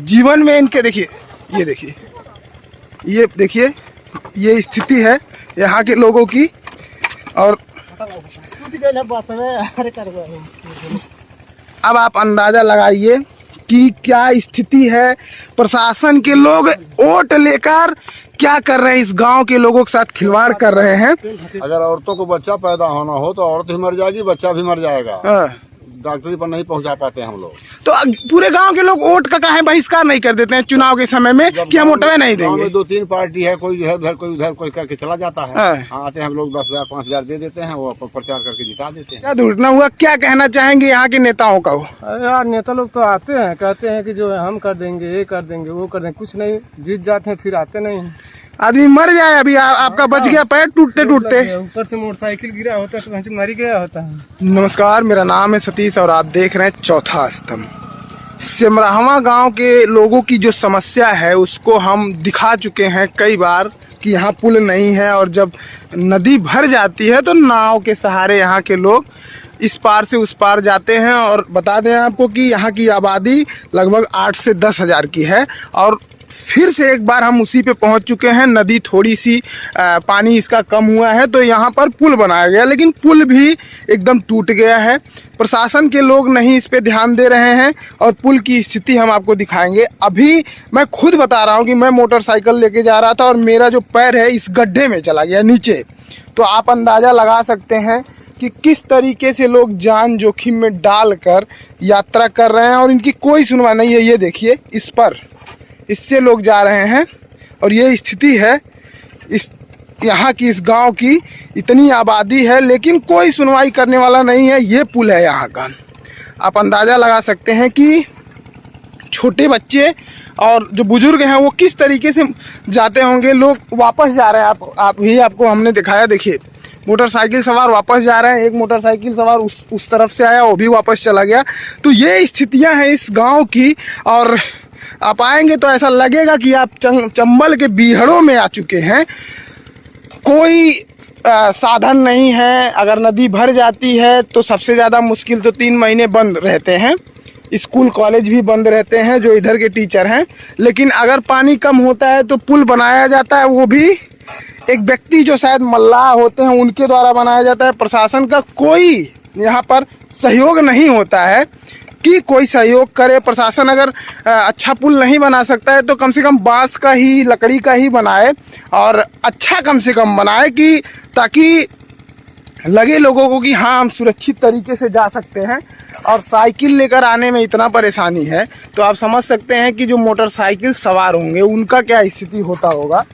जीवन में इनके देखिए, ये देखिए, ये देखिए, ये स्थिति है यहाँ के लोगों की। और अब आप अंदाजा लगाइए कि क्या स्थिति है। प्रशासन के लोग वोट लेकर क्या कर रहे हैं, इस गांव के लोगों के साथ खिलवाड़ कर रहे हैं। अगर औरतों को बच्चा पैदा होना हो तो औरत भी मर जाएगी, बच्चा भी मर जाएगा। डॉक्टरी पर नहीं पहुंचा पाते हम लोग। तो पूरे गांव के लोग वोट का काहे बहिष्कार नहीं कर देते हैं चुनाव के समय में कि हम वोट नहीं देंगे। 2-3 पार्टी है, कोई उधर कोई उधर कोई करके चला जाता है। आते हैं हम लोग 10,000-5,000 दे देते हैं, वो प्रचार करके जिता देते हैं। क्या दुर्घटना हुआ, क्या कहना चाहेंगे यहाँ के नेताओं का? यार नेता लोग तो आते हैं, कहते हैं कि जो हम कर देंगे, ये कर देंगे, वो कर देंगे, कुछ नहीं, जीत जाते हैं फिर आते नहीं। आदमी मर जाए। अभी आपका बच गया पैर टूटते टूटते, ऊपर से मोटरसाइकिल गिरा होता है तो मर ही गया होता है। नमस्कार, मेरा नाम है सतीश और आप देख रहे हैं चौथा स्तंभ। सिमराहवा गांव के लोगों की जो समस्या है उसको हम दिखा चुके हैं कई बार कि यहाँ पुल नहीं है और जब नदी भर जाती है तो नाव के सहारे यहाँ के लोग इस पार से उस पार जाते हैं। और बता दें आपको कि यहाँ की आबादी लगभग 8 से 10 हज़ार की है। और फिर से एक बार हम उसी पे पहुंच चुके हैं। नदी थोड़ी सी पानी इसका कम हुआ है तो यहाँ पर पुल बनाया गया, लेकिन पुल भी एकदम टूट गया है। प्रशासन के लोग नहीं इस पे ध्यान दे रहे हैं और पुल की स्थिति हम आपको दिखाएंगे। अभी मैं खुद बता रहा हूँ कि मैं मोटरसाइकिल लेके जा रहा था और मेरा जो पैर है इस गड्ढे में चला गया नीचे। तो आप अंदाज़ा लगा सकते हैं कि किस तरीके से लोग जान जोखिम में डालकर यात्रा कर रहे हैं और इनकी कोई सुनवाई नहीं है। ये देखिए, इस पर इससे लोग जा रहे हैं और ये स्थिति है इस यहाँ की, इस गांव की। इतनी आबादी है लेकिन कोई सुनवाई करने वाला नहीं है। ये पुल है यहाँ का। आप अंदाज़ा लगा सकते हैं कि छोटे बच्चे और जो बुजुर्ग हैं वो किस तरीके से जाते होंगे। लोग वापस जा रहे हैं। आपको हमने दिखाया, देखिए मोटरसाइकिल सवार वापस जा रहे हैं। एक मोटरसाइकिल सवार उस तरफ से आया, वो भी वापस चला गया। तो ये स्थितियाँ हैं इस गाँव की। और आप आएंगे तो ऐसा लगेगा कि आप चंबल के बीहड़ों में आ चुके हैं। कोई साधन नहीं है। अगर नदी भर जाती है तो सबसे ज़्यादा मुश्किल तो 3 महीने बंद रहते हैं। स्कूल कॉलेज भी बंद रहते हैं जो इधर के टीचर हैं। लेकिन अगर पानी कम होता है तो पुल बनाया जाता है, वो भी एक व्यक्ति जो शायद मल्लाह होते हैं उनके द्वारा बनाया जाता है। प्रशासन का कोई यहाँ पर सहयोग नहीं होता है कि कोई सहयोग करे। प्रशासन अगर अच्छा पुल नहीं बना सकता है तो कम से कम बांस का ही, लकड़ी का ही बनाए और अच्छा कम से कम बनाए कि ताकि लगे लोगों को कि हाँ हम सुरक्षित तरीके से जा सकते हैं। और साइकिल लेकर आने में इतना परेशानी है तो आप समझ सकते हैं कि जो मोटरसाइकिल सवार होंगे उनका क्या स्थिति होता होगा।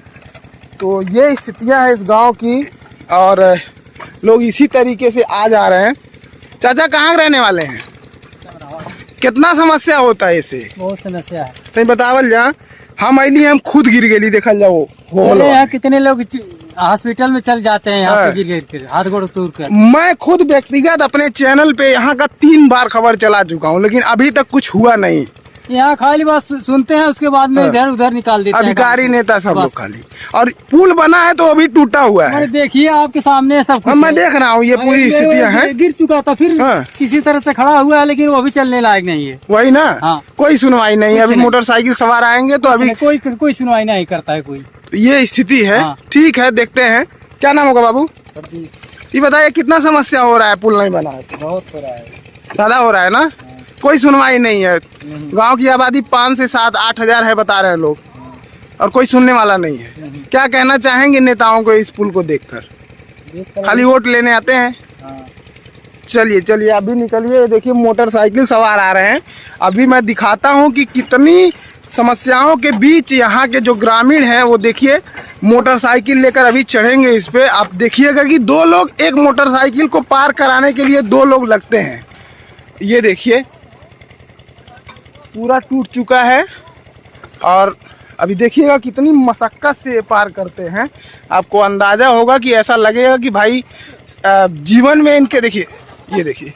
तो ये स्थितियाँ हैं इस गाँव की और लोग इसी तरीके से आ जा रहे हैं। चाचा कहाँ रहने वाले हैं? कितना समस्या होता है इसे? बहुत समस्या है। तो बतावल जा, हम अली हम खुद गिर गई, देखल जाओ यहाँ कितने लोग हॉस्पिटल में चल जाते हैं यहाँ से गिर कर, हाथ गोड़ तोड़ कर। मैं खुद व्यक्तिगत अपने चैनल पे यहाँ का 3 बार खबर चला चुका हूँ लेकिन अभी तक कुछ हुआ नहीं। यहाँ खाली बस सुनते हैं, उसके बाद में इधर उधर निकाल देते हैं अधिकारी नेता सब लोग खाली। और पुल बना है तो अभी टूटा हुआ है। देखिए आपके सामने सब कुछ मैं देख रहा हूँ, ये पूरी स्थितियाँ हैं। गिर चुका था फिर किसी तरह से खड़ा हुआ है लेकिन वो भी चलने लायक नहीं है। वही ना, कोई सुनवाई नहीं। अभी मोटरसाइकिल सवार आएंगे तो अभी कोई सुनवाई नहीं करता है कोई। ये स्थिति है। ठीक है, देखते हैं। क्या नाम होगा बाबू? ये बताइए कितना समस्या हो रहा है, पुल नहीं बना है? बहुत हो रहा है, ज्यादा हो रहा है ना। कोई सुनवाई नहीं है। गांव की आबादी 5 से 7-8 हज़ार है बता रहे हैं लोग और कोई सुनने वाला नहीं है। क्या कहना चाहेंगे नेताओं को इस पुल को देखकर? खाली वोट लेने आते हैं। चलिए चलिए अभी निकलिए। देखिए मोटरसाइकिल सवार आ रहे हैं। अभी मैं दिखाता हूँ कि कितनी समस्याओं के बीच यहाँ के जो ग्रामीण हैं वो देखिए मोटरसाइकिल लेकर अभी चढ़ेंगे इस पे। आप देखिएगा कि 2 लोग एक मोटरसाइकिल को पार कराने के लिए 2 लोग लगते हैं। ये देखिए पूरा टूट चुका है और अभी देखिएगा कितनी मशक्क़त से पार करते हैं। आपको अंदाज़ा होगा कि ऐसा लगेगा कि भाई जीवन में इनके देखिए, ये देखिए,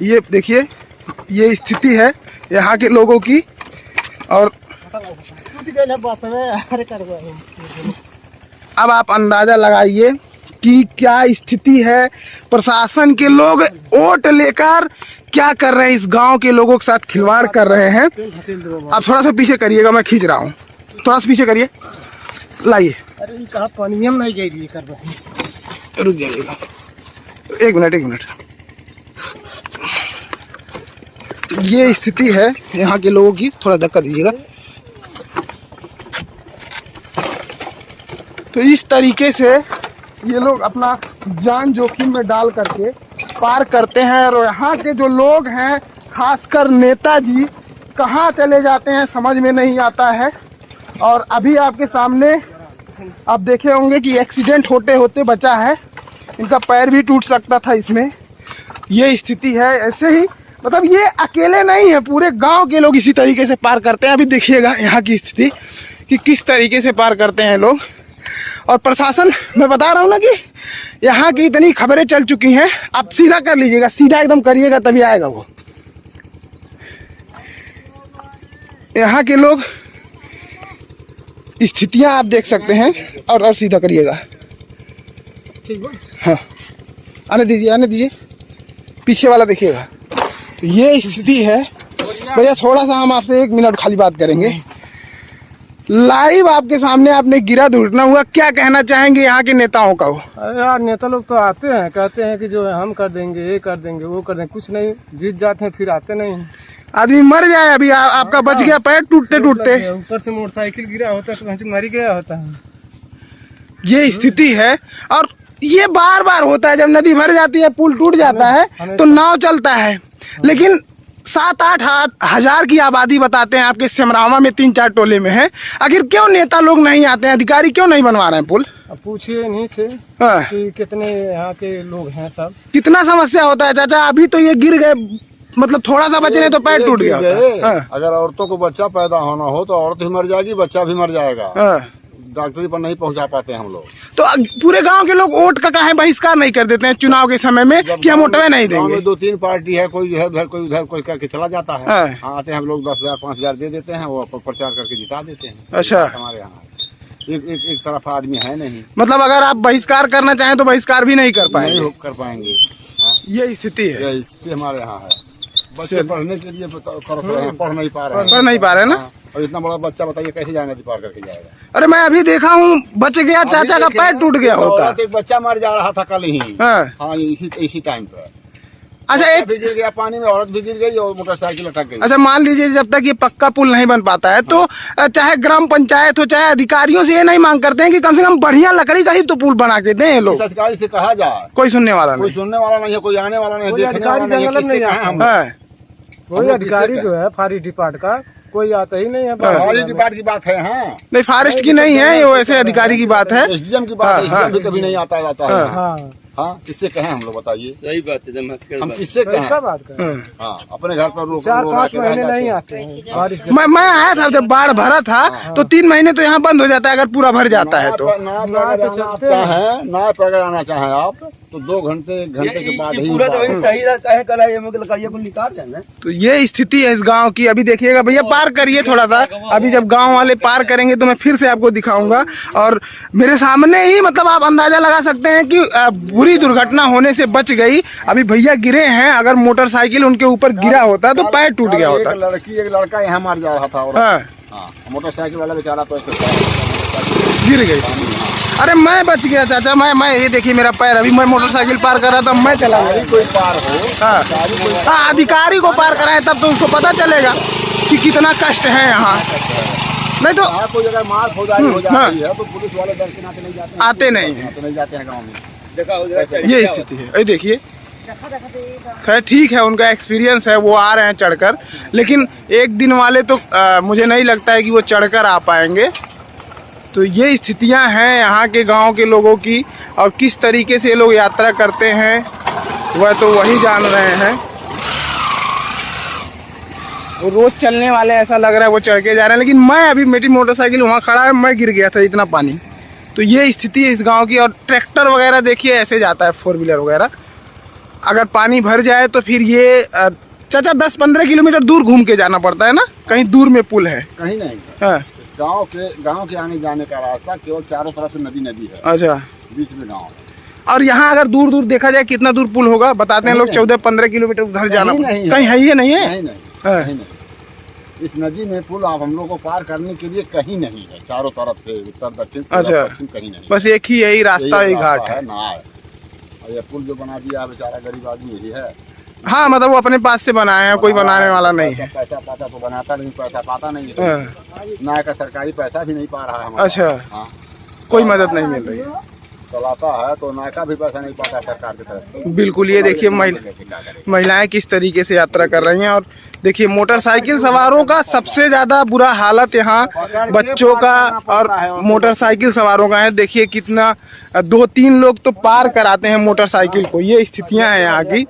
ये देखिए, ये स्थिति है यहाँ के लोगों की। और अब आप अंदाज़ा लगाइए की क्या स्थिति है। प्रशासन के लोग वोट लेकर क्या कर रहे हैं, इस गांव के लोगों के साथ खिलवाड़ कर रहे हैं। आप थोड़ा सा पीछे करिएगा, मैं खींच रहा हूँ, थोड़ा सा पीछे करिए, लाइए। अरे कहा पानी हम नहीं गई कर रहे, रुक जाइएगा, एक मिनट। ये स्थिति है यहाँ के लोगों की, थोड़ा धक्का दीजिएगा। तो इस तरीके से ये लोग अपना जान जोखिम में डाल करके पार करते हैं। और यहाँ के जो लोग हैं, खासकर नेताजी, कहाँ चले जाते हैं समझ में नहीं आता है। और अभी आपके सामने आप देखे होंगे कि एक्सीडेंट होते होते बचा है, इनका पैर भी टूट सकता था इसमें। ये स्थिति है। ऐसे ही मतलब ये अकेले नहीं है, पूरे गांव के लोग इसी तरीके से पार करते हैं। अभी देखिएगा यहाँ की स्थिति कि किस तरीके से पार करते हैं लोग। और प्रशासन, मैं बता रहा हूँ ना कि यहाँ की इतनी खबरें चल चुकी हैं। आप सीधा कर लीजिएगा, सीधा एकदम करिएगा तभी आएगा वो। यहाँ के लोग स्थितियाँ आप देख सकते हैं। और सीधा करिएगा, ठीक है। हाँ आने दीजिए, पीछे वाला देखिएगा। तो ये स्थिति है भैया। थोड़ा सा हम आपसे 1 मिनट खाली बात करेंगे। लाइव आपके सामने आपने गिरा, दुर्घटना हुआ, क्या कहना चाहेंगे यहाँ के नेताओं का? अरे यार नेता लोग तो आते हैं, कहते हैं कि जो है हम कर देंगे, ये कर देंगे, वो कर देंगे, कुछ नहीं, जीत जाते हैं फिर आते नहीं। आदमी मर जाए। अभी आपका बच गया पैर टूटते टूटते, ऊपर से मोटरसाइकिल गिरा होता तो मर गया होता है। ये स्थिति है। और ये बार बार होता है, जब नदी भर जाती है, पुल टूट जाता है तो नाव चलता है। लेकिन 7-8 हजार की आबादी बताते हैं आपके सिमरावा में, 3-4 टोले में है। आखिर क्यों नेता लोग नहीं आते हैं, अधिकारी क्यों नहीं बनवा रहे हैं पुल? अब पूछिए इन्हीं से हाँ। कि कितने यहाँ के लोग हैं सब। कितना समस्या होता है चाचा? अभी तो ये गिर गए, मतलब थोड़ा सा बचे नहीं तो पैर टूट गया होता। हाँ। अगर औरतों को बच्चा पैदा होना हो तो औरत ही मर जाएगी, बच्चा भी मर जाएगा। हाँ। डॉक्टरी पर नहीं पहुंचा पाते हम लोग। तो पूरे गांव के लोग वोट का काहे बहिष्कार नहीं कर देते हैं चुनाव के समय में कि हम वोटवे नहीं देंगे? 2-3 पार्टी है, कोई उधर कोई उधर कोई करके चला जाता है। हाँ। आते हैं हम लोग 10,000-5,000 दे देते हैं, वो प्रचार करके जिता देते हैं। अच्छा। हमारे यहाँ एक तरफ आदमी है नहीं। मतलब अगर आप बहिष्कार करना चाहें तो बहिष्कार भी नहीं कर पाएंगे? नहीं कर पाएंगे। ये स्थिति है। ये स्थिति हमारे यहाँ है। बच्चे पढ़ने के लिए पढ़ नहीं पा रहे हैं ना। और इतना बड़ा बच्चा बताइए कैसे जाएगा, पार करके जाएगा? अरे मैं अभी देखा हूँ, बच गया, चाचा का पैर टूट गया होता। एक बच्चा मर जा रहा था कल ही। हाँ, इसी टाइम पर। अच्छा, एक भी गिर गया पानी में, औरत भी गिर गई और मोटरसाइकिल अटक गई। अच्छा, मान लीजिए जब तक ये पक्का पुल नहीं बन पाता है तो चाहे ग्राम पंचायत हो, चाहे अधिकारियों से ये नहीं मांग करते हैं कि कम से कम बढ़िया लकड़ी का ही तो पुल बना के दें लोग? अधिकारी से कहा जाए, कोई सुनने वाला नहीं है, कोई आने वाला नहीं है, देखने वाला नहीं है। कोई अधिकारी जो है फॉरेस्ट डिपार्ट का कोई आता ही नहीं है। फॉरेस्ट डिपार्ट की बात है। हाँ, नहीं, फॉरेस्ट की नहीं है ये, वैसे अधिकारी की बात है। एसडीएम की बात है। एसडीएम भी कभी नहीं आता है। हाँ, हाँ, किससे कहें हम लोग, बताइए? सही बात है, हम किससे कहें? बात करें। हाँ, अपने घर पर 4-5 महीने नहीं आते हैं। मैं आया था जब बाढ़ भरा था तो 3 महीने तो यहाँ बंद हो जाता है अगर पूरा भर जाता है तो। नाव पर अगर आना चाहें आप तो 2 घंटे के बाद ही पूरा तो सही रहता है। कल ये लकड़ियाँ को निकाल देना। तो ये स्थिति है इस गांव की। अभी देखिएगा भैया, पार करिए थोड़ा सा। अभी जब गांव वाले पार करेंगे तो मैं फिर से आपको दिखाऊंगा। और मेरे सामने ही मतलब आप अंदाजा लगा सकते हैं कि बुरी दुर्घटना होने से बच गई। अभी भैया गिरे हैं, अगर मोटरसाइकिल उनके ऊपर गिरा होता तो पैर टूट गया होता। एक लड़का यहाँ मार जा रहा था, मोटरसाइकिल वाला बेचारा तो गिर गई। अरे मैं बच गया चाचा, मैं ये देखिए मेरा पैर, अभी मैं मोटरसाइकिल पार कर रहा था, मैं चला गया। कोई पार हो, हाँ, अधिकारी को पार कराए तब तो उसको पता चलेगा कि कितना कष्ट है यहाँ। नहीं तो कोई अगर मार हो जाती है तो पुलिस वाले डर के नाते नहीं जाते, आते नहीं हैं गाँव में। ये स्थिति है। ये देखिए, खैर ठीक है, उनका एक्सपीरियंस है, वो आ रहे हैं चढ़कर। लेकिन एक दिन वाले तो मुझे नहीं लगता है कि वो चढ़कर आ पाएंगे। तो ये स्थितियां हैं यहाँ के गांव के लोगों की। और किस तरीके से ये लोग यात्रा करते हैं वह तो वही जान रहे हैं। वो रोज चलने वाले ऐसा लग रहा है वो चढ़ के जा रहे हैं। लेकिन मैं अभी, मेरी मोटरसाइकिल वहाँ खड़ा है, मैं गिर गया था, इतना पानी। तो ये स्थिति है इस गांव की। और ट्रैक्टर वगैरह देखिए ऐसे जाता है, 4 व्हीलर वगैरह। अगर पानी भर जाए तो फिर ये चाचा 10-15 किलोमीटर दूर घूम के जाना पड़ता है ना, कहीं दूर में पुल है? कहीं नहीं। हाँ। गांव के आने जाने का रास्ता केवल चारों तरफ से नदी है। अच्छा, बीच में गांव। और यहाँ अगर दूर दूर देखा जाए कितना दूर पुल होगा बताते हैं लोग 14-15 किलोमीटर उधर जाना नहीं है। कहीं है ये नहीं है नहीं कहीं नहीं। इस नदी में पुल आप हम लोग को पार करने के लिए कहीं नहीं है, चारों तरफ से उत्तर दक्षिण अच्छा। पश्चिम कहीं नहीं। बस एक ही यही रास्ता यही घाट है ना है। और ये पुल जो बना दिया बेचारा गरीब आदमी यही है। हाँ मतलब वो अपने पास से बनाए हैं, कोई बनाने वाला नहीं है। पैसा पाता तो बनाता नहीं, पैसा पाता नहीं है। ना का सरकारी पैसा भी नहीं पा रहा है हमारा। अच्छा। हाँ। कोई मदद नहीं मिल रही है। चलाता है तो नायका भी पैसा नहीं पाता सरकार की तरफ से। बिल्कुल, ये देखिए महिलाएं किस तरीके से यात्रा कर रही हैं। और देखिए मोटरसाइकिल सवारों का सबसे ज्यादा बुरा हालत यहाँ बच्चों का और मोटरसाइकिल सवारों का है। देखिए कितना 2-3 लोग तो पार कराते हैं मोटरसाइकिल को, ये स्थितियां हैं यहाँ की।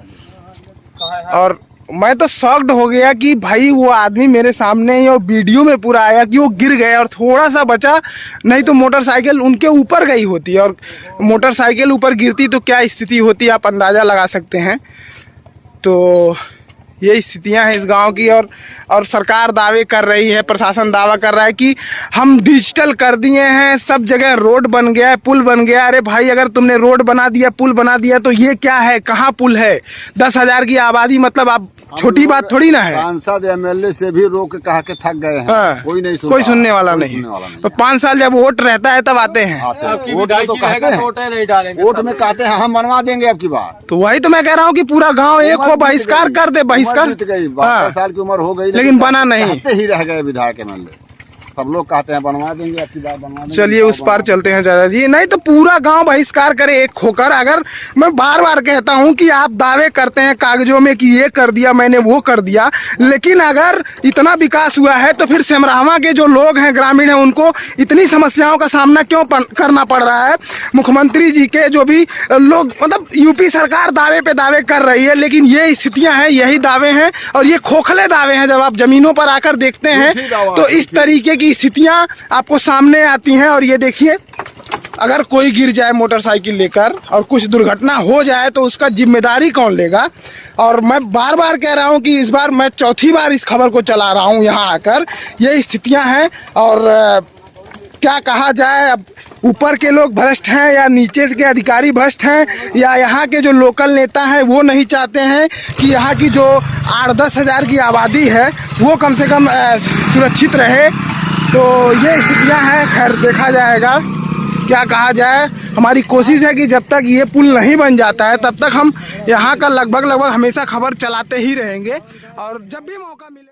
और मैं तो शॉक्ड हो गया कि भाई वो आदमी मेरे सामने ही और वीडियो में पूरा आया कि वो गिर गया और थोड़ा सा बचा, नहीं तो मोटरसाइकिल उनके ऊपर गई होती। और मोटरसाइकिल ऊपर गिरती तो क्या स्थिति होती आप अंदाज़ा लगा सकते हैं। तो ये स्थितियां हैं इस गांव की। और सरकार दावे कर रही है, प्रशासन दावा कर रहा है कि हम डिजिटल कर दिए हैं, सब जगह रोड बन गया है, पुल बन गया। अरे भाई अगर तुमने रोड बना दिया, पुल बना दिया तो ये क्या है, कहाँ पुल है? 10,000 की आबादी मतलब आप छोटी बात थोड़ी ना है। सांसद MLA से भी रोक कहा के थक गए हैं। हाँ, कोई सुनने वाला नहीं। तो 5 साल जब वोट रहता है तब आते हैं। वोट में तो कहते हैं, वोट में कहते हैं हम बनवा देंगे अब की बार। तो वही तो मैं कह रहा हूँ कि पूरा गांव एक हो, बहिष्कार कर दे, बहिष्कार। 72 साल की उम्र हो गई लेकिन बना नहीं, कहते ही रह गए विधायक MLA। सब लोग कहते हैं बनवा देंगे अब की बार, बनवा देंगे। चलिए उस पार चलते हैं चाचा जी। नहीं तो पूरा गांव बहिष्कार करे एक होकर। अगर मैं बार बार कहता हूं कि आप दावे करते हैं कागजों में कि ये कर दिया मैंने, वो कर दिया, लेकिन अगर इतना विकास हुआ है तो फिर सिमराहावा के जो लोग हैं, ग्रामीण हैं, उनको इतनी समस्याओं का सामना क्यों करना पड़ रहा है? मुख्यमंत्री जी के जो भी लोग, मतलब यूपी सरकार दावे पे दावे कर रही है, लेकिन ये स्थितियां हैं, यही दावे हैं और ये खोखले दावे हैं। जब आप जमीनों पर आकर देखते हैं तो इस तरीके की स्थितियां आपको सामने आती हैं। और ये देखिए अगर कोई गिर जाए मोटरसाइकिल लेकर और कुछ दुर्घटना हो जाए तो उसका जिम्मेदारी कौन लेगा? और मैं बार बार कह रहा हूं कि इस बार मैं चौथी बार इस खबर को चला रहा हूं यहाँ आकर। ये स्थितियां हैं और क्या कहा जाए, अब ऊपर के लोग भ्रष्ट हैं या नीचे के अधिकारी भ्रष्ट हैं या यहाँ के जो लोकल नेता हैं वो नहीं चाहते हैं कि यहाँ की जो 8-10 हज़ार की आबादी है वो कम से कम सुरक्षित रहे। तो ये स्थितियाँ हैं। खैर देखा जाएगा, क्या कहा जाए। हमारी कोशिश है कि जब तक ये पुल नहीं बन जाता है तब तक हम यहाँ का लगभग हमेशा खबर चलाते ही रहेंगे और जब भी मौका मिले